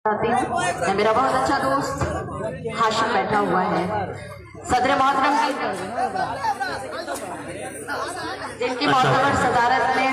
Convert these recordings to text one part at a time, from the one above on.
मेरा बहुत अच्छा दोस्त हाशिम बैठा हुआ है, सदर मोहतरम की जिनकी मोहतबर सदारत में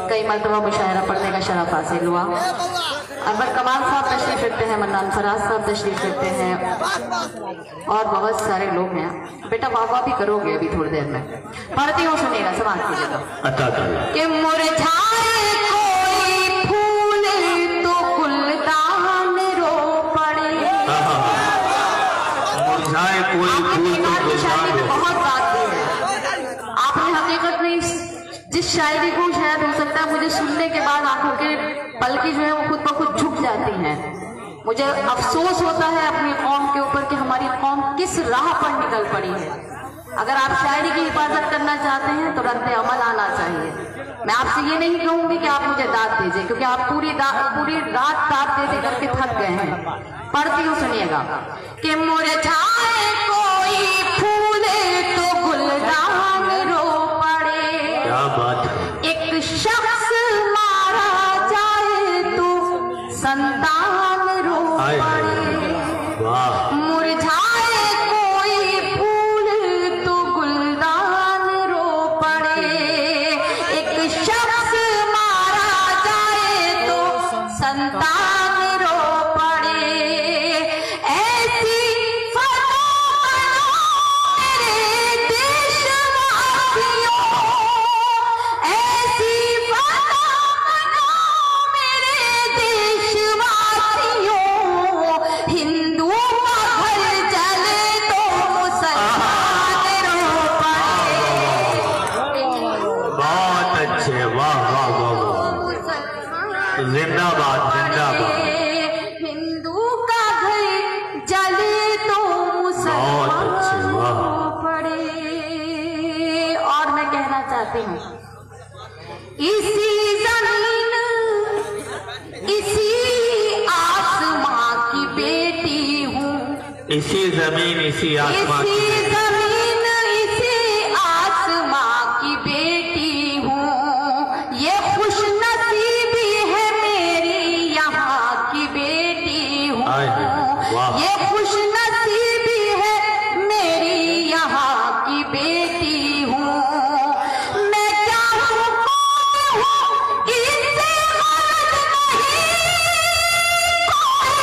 कई मरतबा मुशायरा पढ़ने का शरफ हासिल हुआ। अकबर कमाल साहब तशरीफ रखते हैं, मन्नान फराज साहब तशरीफ रखते हैं और बहुत सारे लोग हैं। बेटा वाह भी करोगे अभी थोड़ी देर में, पढ़ती हूँ, सुनिएगा, समाज कीजिएगा कि मुरझाए कोई फूल तो गुलदान रो पड़े। मुरझाए कोई फूल तो गुलदान रो। बहुत बात की है आपने, हकीकत में जिस शायरी को शायद हो सकता है मुझे सुनने के बाद आंखों के पलकें जो है वो खुद ब खुद झुक जाती हैं। मुझे अफसोस होता है अपनी कौम के ऊपर कि हमारी कौम किस राह पर निकल पड़ी है। अगर आप शायरी की हिफाजत करना चाहते हैं तो रद्द अमल आना चाहिए। मैं आपसे ये नहीं कहूंगी कि आप मुझे दाद दीजिए, क्योंकि आप पूरी रात दाद दे दे करके थक गए हैं। पढ़ती हूँ, सुनिएगा कि मुरझाए कोई फूल तो गुलदान रो पड़े। क्या बात है। एक शख्स मारा जाए तो संतान रो पड़े। मुरझाए कोई फूल तो गुलदान रो पड़े। एक शख्स मारा जाए तो संतान रो पड़े। ऐसी मेरे देशवासियों, ऐसी मेरे देशवासियों, हिंदू का घर जले तो मुसलमान रो पड़े। बहुत अच्छे, वाह वाह वाह वाह, जिंदाबाद जिंदाबाद। हिंदू का घर जले तो मुसलमान रो पड़े। और मैं कहना चाहती हूँ, इसी जमीन इसी आसमां की बेटी हूँ, इसी जमीन इसी आसमां की इसी जमीन इसी आसमां की बेटी हूँ। ये खुश नसीबी है मेरी यहाँ की बेटी हूँ। आए हैं, वाह। ये खुश नसीबी है मेरी यहाँ की बेटी हूँ। मैं क्या हूँ, कौन हूँ, इससे गरज नहीं कोई।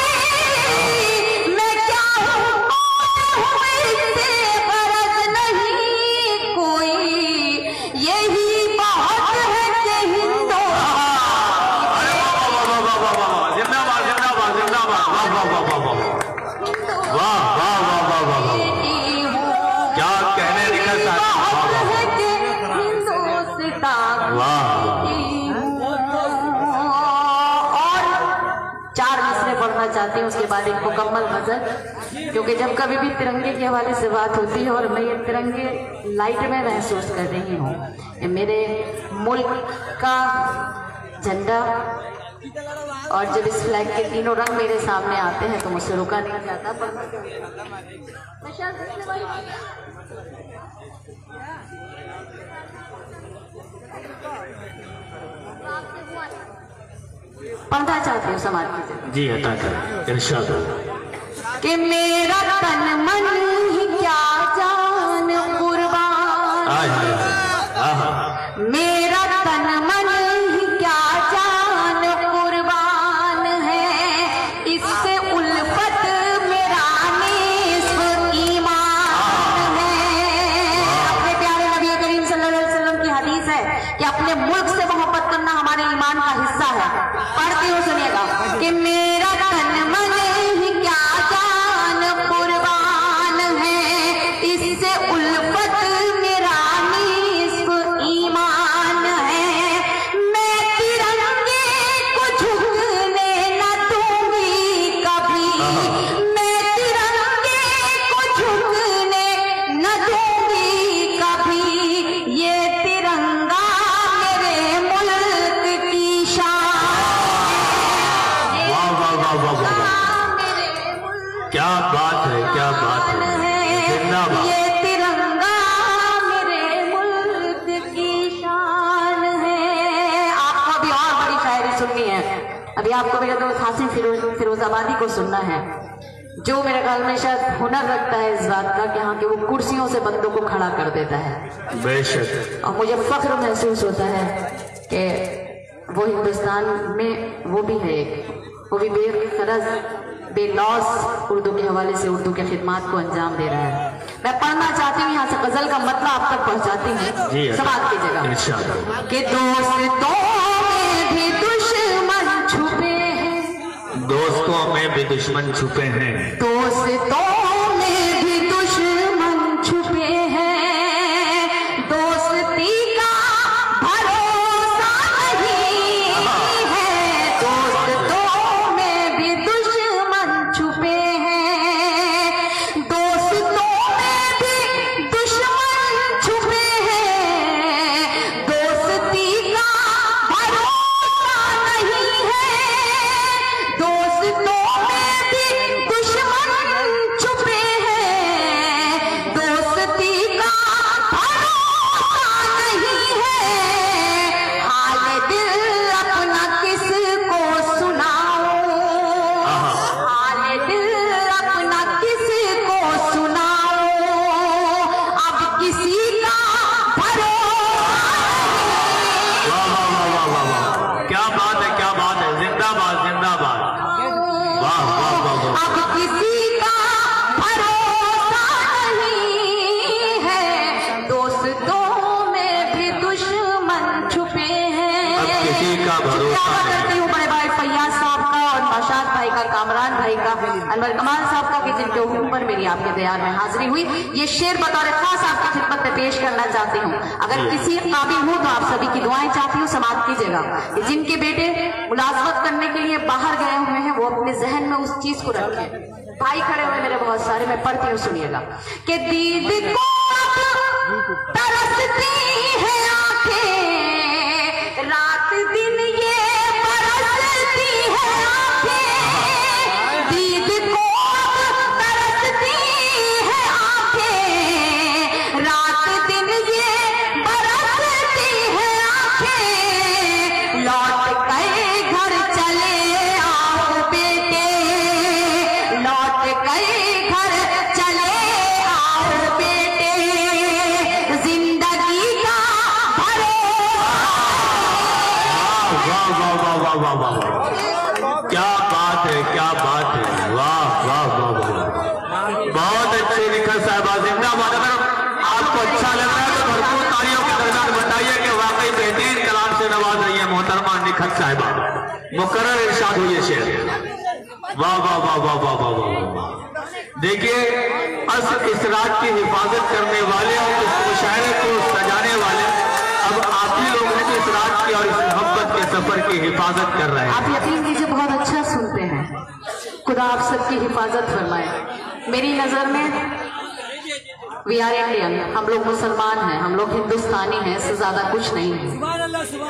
मैं क्या हूँ, कौन हूँ, इससे गरज नहीं कोई। यही बहुत है कि हिंदू जिंदाबाद जिंदाबाद जिंदाबाद, वाह वाह वाह वाह वाह वाह वाह वाह वाह वाह, बेटी हूँ। क्या कहने निकल सकता है। बहुत है कि हिंदुस्तान वाह और 4 मिसरे पढ़ना चाहती हूँ, उसके बाद एक मुकम्मल गजल, क्योंकि जब कभी भी तिरंगे के हवाले से बात होती है और मैं ये तिरंगे लाइट में महसूस कर रही हूँ, ये मेरे मुल्क का झंडा, और जब इस फ्लैग के तीनों रंग मेरे सामने आते हैं तो मुझसे रुका नहीं जाता। पढ़ना चाहती हूँ, समाज की जी, अता करें इरशाद कि मेरा तन मन ही क्या जान कुर्बान, मेरा तन मन ही क्या जान कुर्बान है। इससे उल्फत मेरा निस्फ ईमान है। अपने प्यारे नबी करीम सल्लल्लाहु अलैहि वसल्लम की हदीस है कि अपने मुल्क से मोहब्बत करना हमारे ईमान का हिस्सा है। पढ़ती हूँ, सुनिएगा कि मेरा तन मन ही क्या जान कुर्बान है। इससे उल्फत मेरा निस्फ ईमान है। मैं तिरंगे को झुकने न दूंगी कभी, मैं तिरंगे को झुकने न दूंगी कभी। ये तिरंगा मेरे मुल्क की शान, वाह वाह वाह वाह वाह, क्या बात है, क्या बात है, जिंदाबाद। ये तिरंगा मेरे मुल्क की शान है। आपको अभी और बड़ी शायरी सुननी है, अभी आपको मेरे दोस्त हासिम फिरोजाबादी को सुनना है, जो मेरे ख्याल में शायद हुनर रखता है इस बात का कि हाँ कि वो कुर्सियों से बंदों को खड़ा कर देता है। बेशक। और मुझे फख्र महसूस होता है कि वो हिंदुस्तान में वो भी है एक, वो भी बेगरज बेलौस उर्दू के हवाले से उर्दू के खिदमात को अंजाम दे रहा है। मैं पढ़ना चाहती हूँ यहाँ से गजल का मतलब आप तक पहुँचाती हूँ, समाप्त कीजिएगा। कि दोस्तों में भी दुश्मन छुपे हैं, दोस्तों में भी दुश्मन छुपे हैं, दोस्तों में भी दुश्मन छुपे हैं, दोस्ती का भरोसा नहीं है, दोस्तों में भी दुश्मन छुपे हैं, दोस्तों में भी दुश्मन छुपे हैं, दोस्ती का भरोसा नहीं है, दोस्तों में भी दुश्मन छुपे हैं, दोस्ती का भरोसा नहीं है, हाल दिल अपना किसको सुनाऊं, हाल दिल अपना किसको सुनाऊं, अब किसी का भरोसा वाह वाह वाह वाह वाह वाह, क्या बात है, क्या बात है, जिंदाबाद जिंदाबाद, वाह वाह वाह वाह। अब किसी का भरोसा नहीं है, दोस्तों में भी दुश्मन छुपे हैं। अब किसी का भरोसा क्या नहीं। करती हूँ बड़े भाई फैयाज साहब का और नौशाद भाई का, कामरान भाई का, अनवर कमाल साहब का, कि जिनके हुक्म पर मेरी आपके दयार में हाजिरी हुई। ये शेर बतौर खास आपकी खिदमत में पेश करना चाहती हूँ। अगर किसी काबिल हो तो आप सभी की दुआएं चाहती हूँ, समाप्त कीजिएगा। कि जिनके बेटे मुलाजमत करने के लिए बाहर गए हुए हैं वो अपने जहन में उस चीज को रखें। भाई खड़े हुए मेरे बहुत सारे, मैं पढ़ती हूँ, सुनिएगा। कि दीद को अब तरसती है आंखें, रात दिन ये बरसती है आंखें, दीद को अब तरसती है आंखें, रात दिन ये बरसती है आंखें, लौट गए घर चले आओ बेटे, लौट गए घर चले आओ बेटे, जिंदगी का भरोसा। वाह वाह वाह वाह वाह वाह वाह, क्या बात है, क्या बात है, वाह वाह वाह वाह, बहुत अच्छे निखत साहिबा, जिंदाबाद। अगर आपको अच्छा लग रहा है तो भरपूर तालियों के दरमियान बताइए कि वाकई बेहतरीन कलाम से नवाज रही है मोहतरमा निखत साहिबा। मुकर्रर इरशाद हुई है शेर, वाह वाह वाह वाह वाह वाह वाह वाह। देखिए, असल इस रात की हिफाजत करने वाले और इस मुशायरे को सजाने वाले अब आप ही लोग हैं जो इस रात की और इस मोहब्बत के सफर की हिफाजत कर रहे हैं। आप यकीन कीजिए बहुत अच्छा सुनते हैं, खुदा आप सबकी हिफाजत फरमाए। मेरी नजर में वी आर इंडियन, हम लोग मुसलमान हैं, हम लोग हिंदुस्तानी हैं, इससे ज्यादा कुछ नहीं है।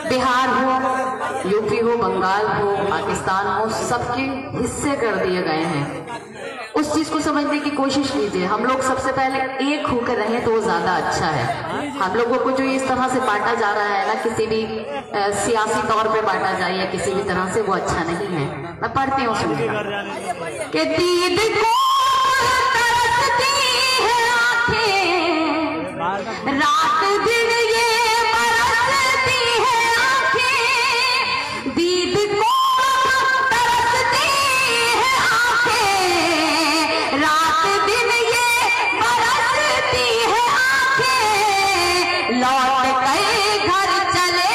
बिहार हो, यूपी हो, बंगाल हो, पाकिस्तान हो, सबके हिस्से कर दिए गए हैं। उस चीज को समझने की कोशिश कीजिए। हम लोग सबसे पहले एक होकर रहें तो वो ज्यादा अच्छा है। हम लोगों को जो इस तरह से बांटा जा रहा है ना, किसी भी सियासी तौर पे बांटा जाए या किसी भी तरह से, वो अच्छा नहीं है। मैं पढ़ती हूँ, सुनिएगा। कि दीद को तरसती है आंखें, रात दिन ये बरसती है आंखें, दीद को तरसती है आंखें, रात दिन ये बरसती है आंखें, लौट गए घर चले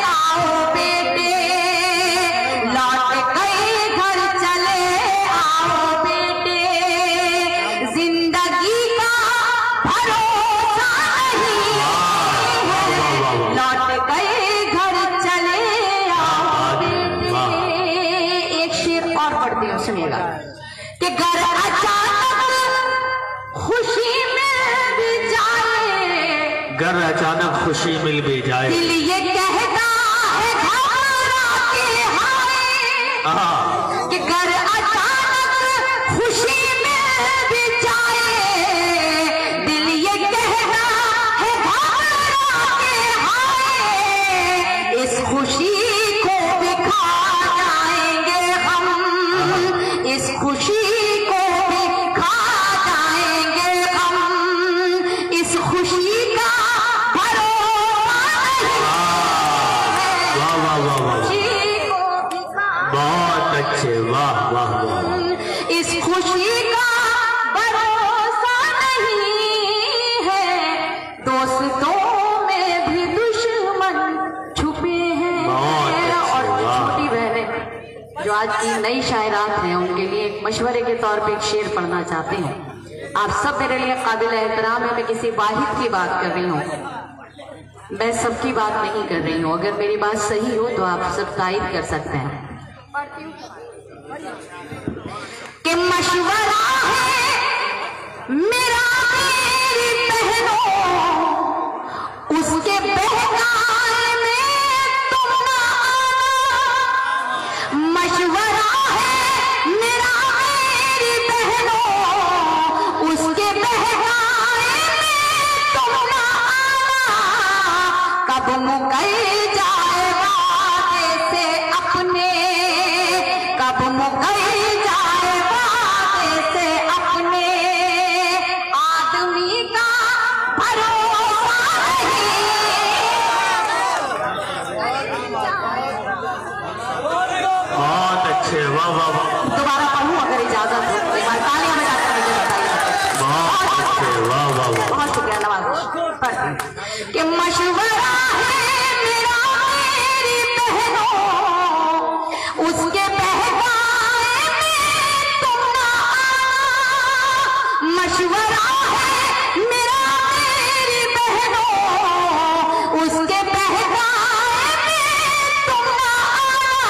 आओ बेटे, लौट गए घर चले आओ बेटे, जिंदगी का भरोसा नहीं है, लौट गए घर चले आओ बेटे। एक शेर और पढ़ती हूँ, सुनिएगा। कि घर अचानक खुशी मिल भी जाए, घर अचानक खुशी मिल भी जाए, दिल ये कहता है घबरा के हाय, कि घर अचानक खुशी मिल भी जाए, दिल ये कहता है घबरा के हाय, इस खुशी को भी खा जाएंगे, वाह वाह वाह। इस खुशी का भरोसा नहीं है, दोस्तों में भी दुश्मन छुपे हैं। और छोटी बहनें जो आज की नई शायरात हैं, उनके लिए एक मशवरे के तौर पे एक शेर पढ़ना चाहते हैं। आप सब मेरे लिए काबिल एहतराम है। मैं किसी वाहिद की बात कर रही हूँ, मैं सबकी बात नहीं कर रही हूँ। अगर मेरी बात सही हो तो आप सब तायद कर सकते हैं कि मशवरा है मेरा मेरी बहनों, उसके बहकाने में तुम ना आना। मशवरा है मेरा मेरी बहनों, उसके बहकाने में तुम ना आना। कब मुकर जाए वादे से अपने, कब मुकर जाए वादे से अपने, आदमी का भरोसा नहीं। बहुत अच्छे, वाह वाह वाह। दोबारा पढ़ूं अगर इजाजत हो, एक बार तालियां बजाकर मुझे बताइए। बहुत अच्छे, वाह वाह वाह। बहुत शुक्रिया नवाज। कि मशवरा है मेरा मेरी बहनों, उसके बहकाए में तुम ना आना। मशवरा है मेरा मेरी बहनों, उसके बहकाए में तुम ना आना।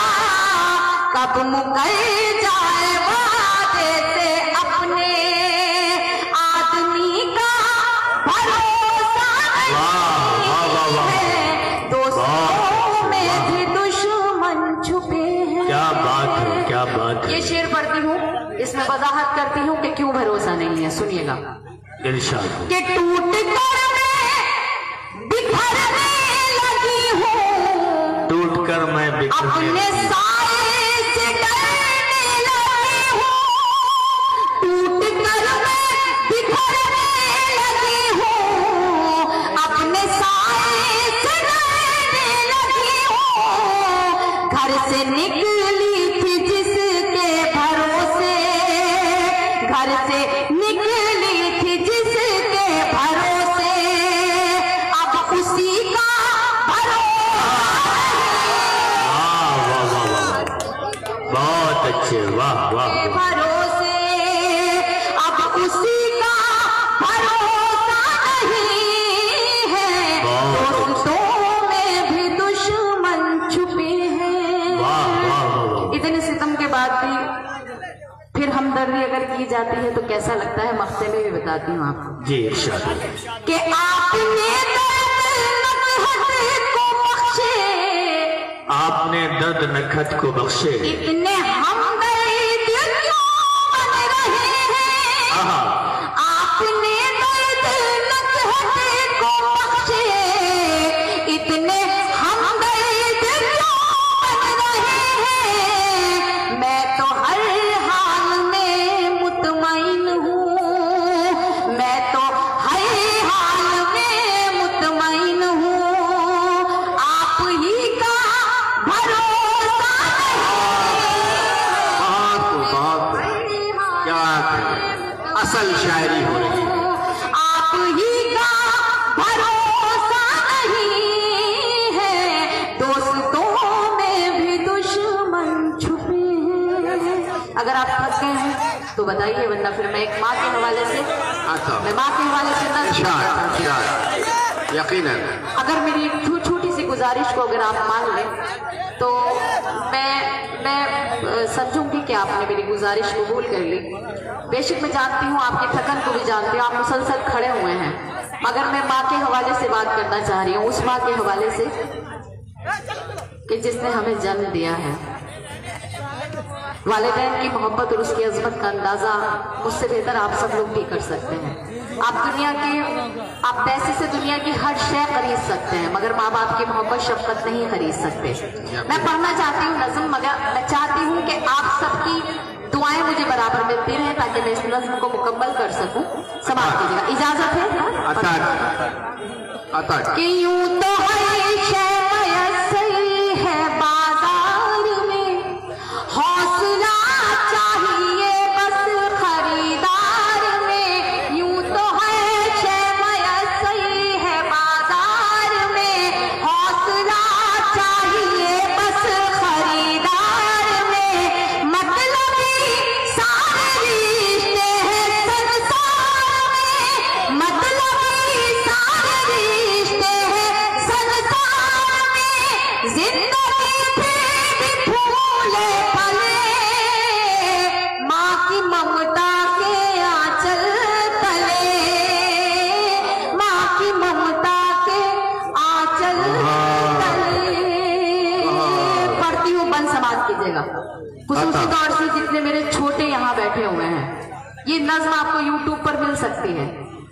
कब मुकर जाए वादे से अपने, आदमी का भरोसा नहीं है, दोस्तों में भी दुश्मन छुपे हैं। क्या बात है, क्या बात है। ये शेर पढ़ती हूँ, इसमें वजाहत करती हूँ कि क्यों भरोसा नहीं है। सुनिएगा इरशाद। कि टूट कर मैं बिखरने लगी हूँ, टूट कर मैं बिखरने अपने लगी। साए से डरने लगी हूँ। टूट कर मैं बिखरने लगी हूँ, अपने साए से डरने लगी हूँ। घर से निकली थी जिसके भरोसे, घर से निकली थी जिसके भरोसे, अब उसी का वाह वाह वाह वाह। बहुत अच्छे, वाह वाह। भरोसे, अब उसी का भरोसा नहीं है, दोस्तों में भी दुश्मन छुपे हैं। वाह वाह वाह। इतने सितम के बाद भी फिर हमदर्दी अगर की जाती है तो कैसा लगता है, मख्ते में भी बताती हूँ आपको जी इरशाद। कि आपने आपने दर्द नखत को बख्शे, इतने हमदर्द क्यों बन रहे हैं। आहा। आपने दर्द नखत को बख्शे, इतने हमदर्द क्यों बन रहे हैं। मैं तो हर हाल में मुतमईन हूँ, मैं तो हर हाल में मुतमईन हूँ। आप ही का भरोसा क्या असल शायरी हो रही है। आप ही का भरोसा नहीं है, दोस्तों में भी दुश्मन छुपे हैं। अगर आप थक गए हैं तो बताइए, वरना फिर मैं एक माँ के हवाले से, मैं माँ के हवाले से यकीनन अगर मेरी एक छोटी सी गुजारिश को अगर आप मान लें तो मैं समझूंगी कि आपने मेरी गुजारिश कबूल कर ली। बेशक मैं जानती हूँ, आपकी थकन को भी जानती हूँ, आप मुसलसल खड़े हुए हैं, मगर मैं माँ के हवाले से बात करना चाह रही हूँ, उस माँ के हवाले से कि जिसने हमें जन्म दिया है। वालिदैन की मोहब्बत और उसकी अजमत का अंदाजा मुझसे बेहतर आप सब लोग भी कर सकते हैं। आप पैसे से दुनिया की हर शय खरीद सकते हैं, मगर माँ बाप की मोहब्बत शफकत नहीं खरीद सकते। मैं पढ़ना चाहती हूँ नज़्म, मगर मैं चाहती हूँ कि आप सबकी दुआएं मुझे बराबर मिलती रहें ताकि मैं इस नज़्म को मुकम्मल कर सकूं। समाप्त कीजिएगा, इजाजत है। कि यूं तो हर शय मयस्सर है बाजार में, हौसला यहाँ बैठे हुए हैं। ये नज्म आपको YouTube पर मिल सकती है।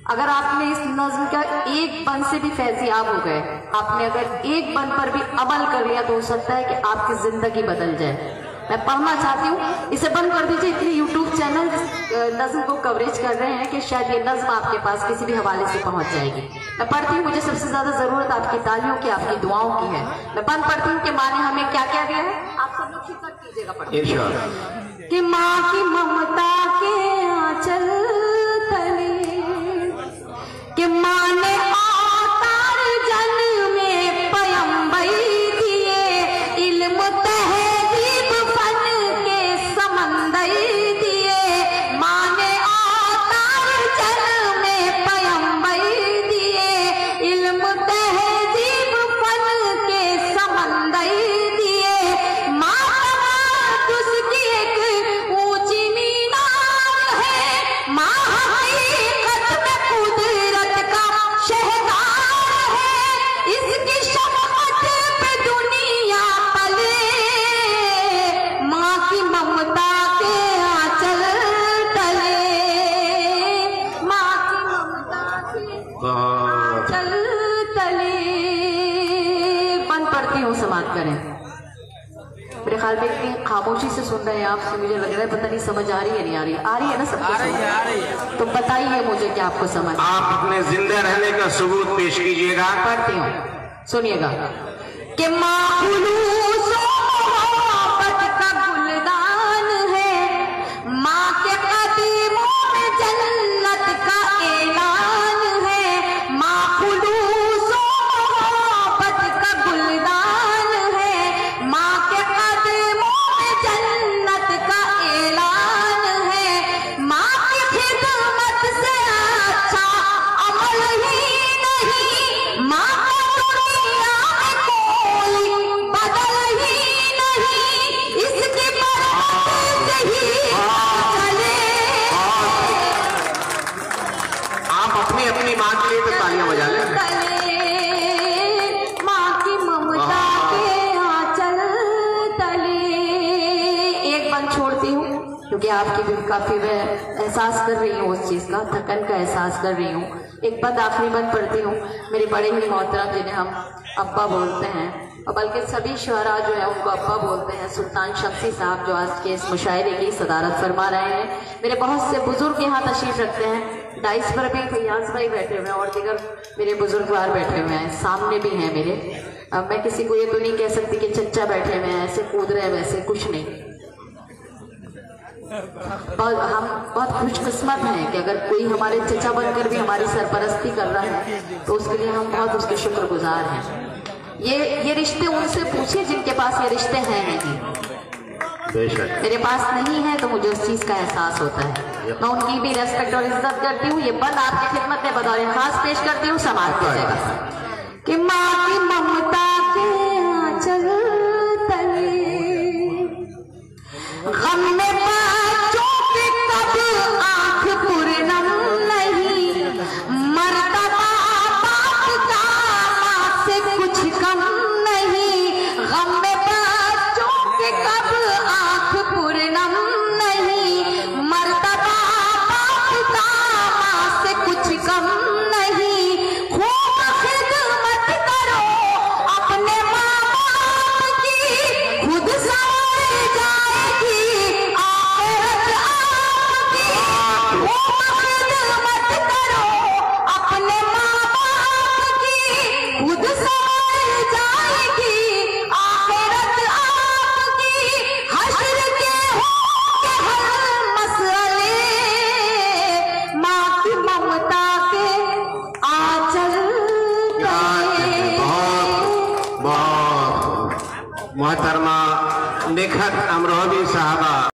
अगर आपने इस नज्म का एक बंद से भी फैजियाब हो गए, आपने अगर एक बंद पर भी अमल कर लिया तो हो सकता है कि आपकी जिंदगी बदल जाए। मैं पढ़ना चाहती हूँ, इसे बंद कर दीजिए। इतने यूट्यूब चैनल नज्म को कवरेज कर रहे हैं कि शायद ये नज्म आपके पास किसी भी हवाले से पहुंच जाएगी। मैं पढ़ती हूँ, मुझे सबसे ज्यादा जरूरत आपकी तालियों की, आपकी दुआओं की है। मैं बंद पढ़ती हूँ कि माँ ने हमें क्या क्या दिया है, आप सब लोग खिदमत कीजिएगा। पढ़ कि माँ की ममता के आंचल तले, कि माँ ने अवतार जन्म में पैगंबर दिए, इल्म तहजीब फन के समंदर दिए। माँ ने अवतार जन्म में पैगंबर दिए, इल्म तहजीब फन के समंदर दिए। माँ उसकी एक ऊंची मीनार है, माँ हकीकत में कुदरत का शहनार है। इसकी शफकत पे दुनिया पले, माँ की ममता के आंचल तले, माँ की ममता के आंचल तले। बंद पढ़ती हूँ, समाप्त करें। मेरे ख्याल में इतनी खामोशी से सुन रहे हैं आपसे, मुझे लग रहा है पता नहीं समझ आ रही है नहीं आ रही। आ रही है ना सबको? आ रही है। तो बताइए मुझे क्या आपको समझ। आप अपने जिंदा रहने का सबूत पेश कीजिएगा। पढ़ती हूँ, सुनिएगा। कि माँ खुलूस मोहब्बत का गुलदान है, माँ के कदमों में जन्नत का ऐलान है। माँ खुलूस मोहब्बत का गुलदान है, माँ के कदमों में जन्नत का ऐलान है। माँ की खिदमत से अच्छा अमल ही नहीं, माँ को दुनिया में कोई बदल ही नहीं। इसकी बरकत से ही चले। आप अपनी अपनी माँ के लिए तो तालियां बजा लें। माँ की ममता के आंचल तले। एक बंद छोड़ती हूँ क्योंकि आपकी भी काफी मैं एहसास कर रही हूँ उस चीज का, थकन का एहसास कर रही हूँ। एक बंद आखिरी बंद पढ़ती हूँ। मेरे बड़े ही मोहतरम जिन्हें हम अब्बा बोलते हैं, और बल्कि सभी शुअरा जो है उनको अब्बा बोलते हैं, सुल्तान शमसी साहब जो आज के इस मुशायरे की सदारत फरमा रहे हैं। मेरे बहुत से बुजुर्ग यहाँ तशरीफ रखते हैं। डाइस पर भी फैयाज भाई बैठे हुए हैं और दीगर मेरे बुजुर्गवार बैठे हुए हैं, सामने भी हैं मेरे। मैं किसी को ये तो नहीं कह सकती कि चच्चा बैठे हुए हैं, ऐसे कूद रहे हैं, वैसे कुछ नहीं। हम बहुत खुशकिस्मत हैं कि अगर कोई हमारे चचा बनकर भी हमारी सरपरस्ती कर रहा है तो उसके लिए हम बहुत उसके शुक्रगुजार हैं। ये रिश्ते उनसे पूछिए जिनके पास ये रिश्ते हैं नहीं। बेशक मेरे पास नहीं है तो मुझे उस चीज का एहसास होता है। मैं उनकी भी रेस्पेक्ट और इज्जत करती हूँ। ये बंद आपकी खिदमत में बतौर खास पेश करती हूँ, समाप्त कीजिएगा। कि माँ की ममता के आंचल तले, गम में बच्चों की कब आंख पूरनम नहीं, मर्तबा बाप का माँ से कुछ कम नहीं। गम में बच्चों की कब आंख पूरनम नहीं, मर्तबा बाप का माँ से कुछ कम नहीं। खूब खिदमत करो अपने माँ बाप की, खुद संवर जाएगी आखिरत आपकी। खूब खिदमत करो अपने माँ बाप की, खुद संवर जाएगी आखिरत आपकी। हश्र के होंगे हर मसले, माँ की ममता के आंचल तले। बहुत मोहतरमा निखत अमरोही साहबा।